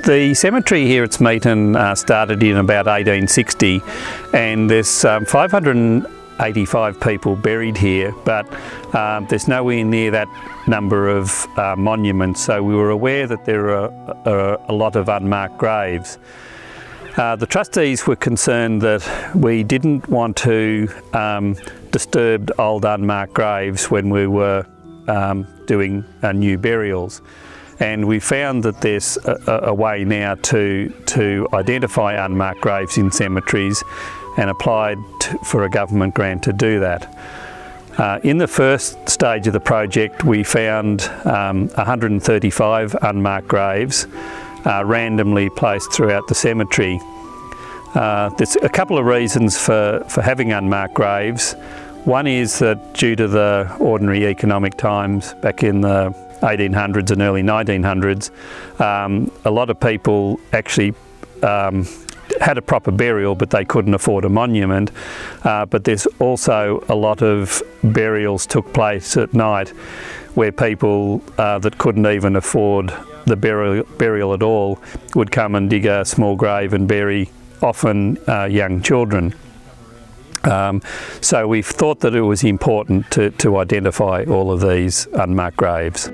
The cemetery here at Smeaton started in about 1860, and there's 585 people buried here, but there's nowhere near that number of monuments, so we were aware that there are a lot of unmarked graves. The trustees were concerned that we didn't want to disturb old unmarked graves when we were doing new burials. And we found that there's a way now to identify unmarked graves in cemeteries, and applied for a government grant to do that. In the first stage of the project, we found 135 unmarked graves randomly placed throughout the cemetery. There's a couple of reasons for having unmarked graves. One is that due to the ordinary economic times back in the 1800s and early 1900s, a lot of people actually had a proper burial, but they couldn't afford a monument. But there's also a lot of burials took place at night where people that couldn't even afford the burial at all would come and dig a small grave and bury often young children. So we've thought that it was important to identify all of these unmarked graves.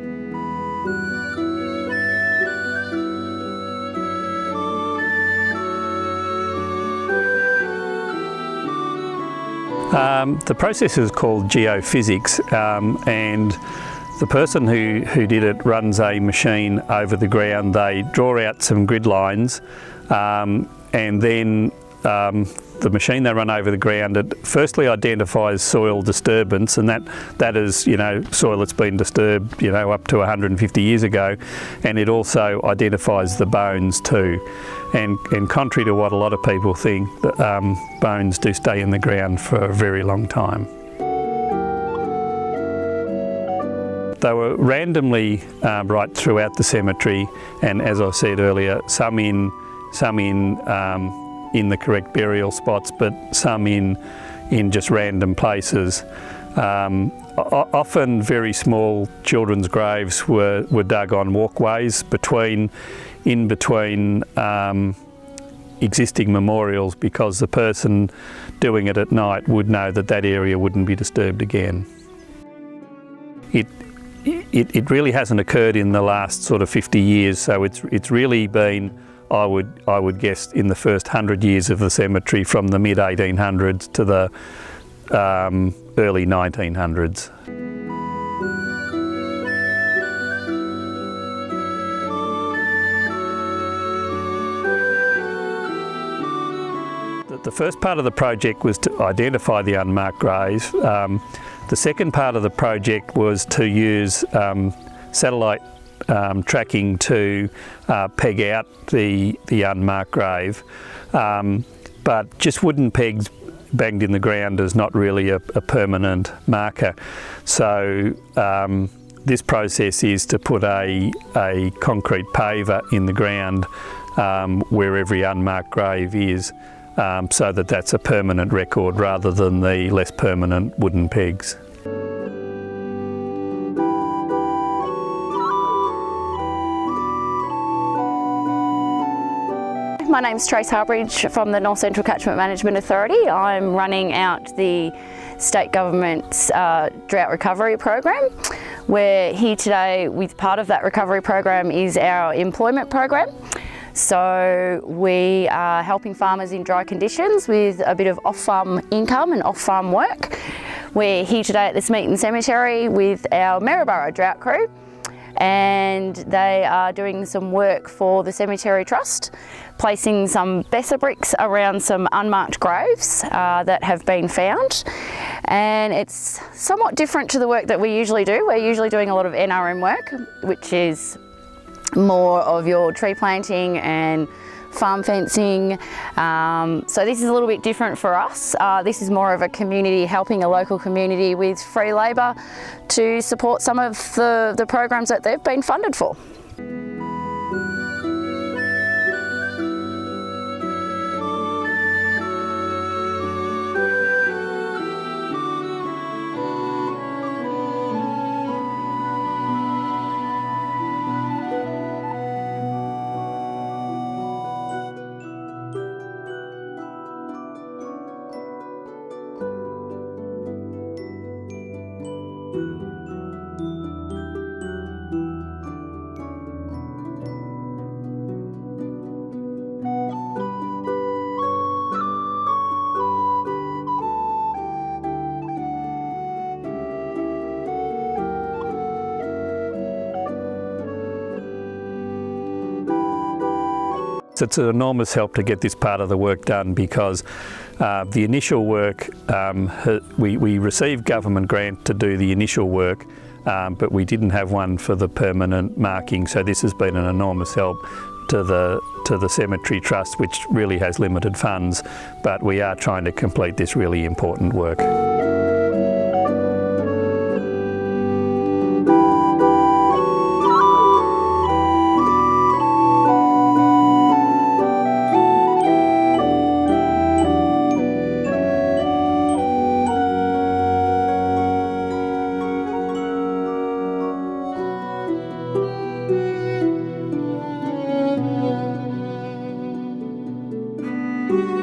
The process is called geophysics, and the person who did it runs a machine over the ground. They draw out some grid lines, and then the machine they run over the ground, it firstly identifies soil disturbance, and that is, soil that's been disturbed, up to 150 years ago, and it also identifies the bones too. And contrary to what a lot of people think, bones do stay in the ground for a very long time. They were randomly right throughout the cemetery, and as I said earlier, some in the correct burial spots, but some in just random places. Often very small children's graves were dug on walkways in between existing memorials, because the person doing it at night would know that area wouldn't be disturbed again. It really hasn't occurred in the last sort of 50 years, so it's really been, I would guess, in the first 100 years of the cemetery, from the mid-1800s to the early 1900s. The first part of the project was to identify the unmarked graves. The second part of the project was to use satellite tracking to peg out the unmarked grave, but just wooden pegs banged in the ground is not really a permanent marker. So this process is to put a concrete paver in the ground where every unmarked grave is, so that's a permanent record rather than the less permanent wooden pegs. My name's Trace Harbridge from the North Central Catchment Management Authority. I'm running out the state government's drought recovery program. We're here today with part of that recovery program is our employment program. So we are helping farmers in dry conditions with a bit of off-farm income and off-farm work. We're here today at the Smeaton Cemetery with our Maryborough Drought crew, and they are doing some work for the Cemetery Trust, placing some Besser bricks around some unmarked graves that have been found. And it's somewhat different to the work that we usually do. We're usually doing a lot of NRM work, which is more of your tree planting and farm fencing. So this is a little bit different for us. This is more of a community, helping a local community with free labour to support some of the programs that they've been funded for. It's an enormous help to get this part of the work done because the initial work, we received government grant to do the initial work, but we didn't have one for the permanent marking. So this has been an enormous help to the Cemetery Trust, which really has limited funds, but we are trying to complete this really important work. Thank you.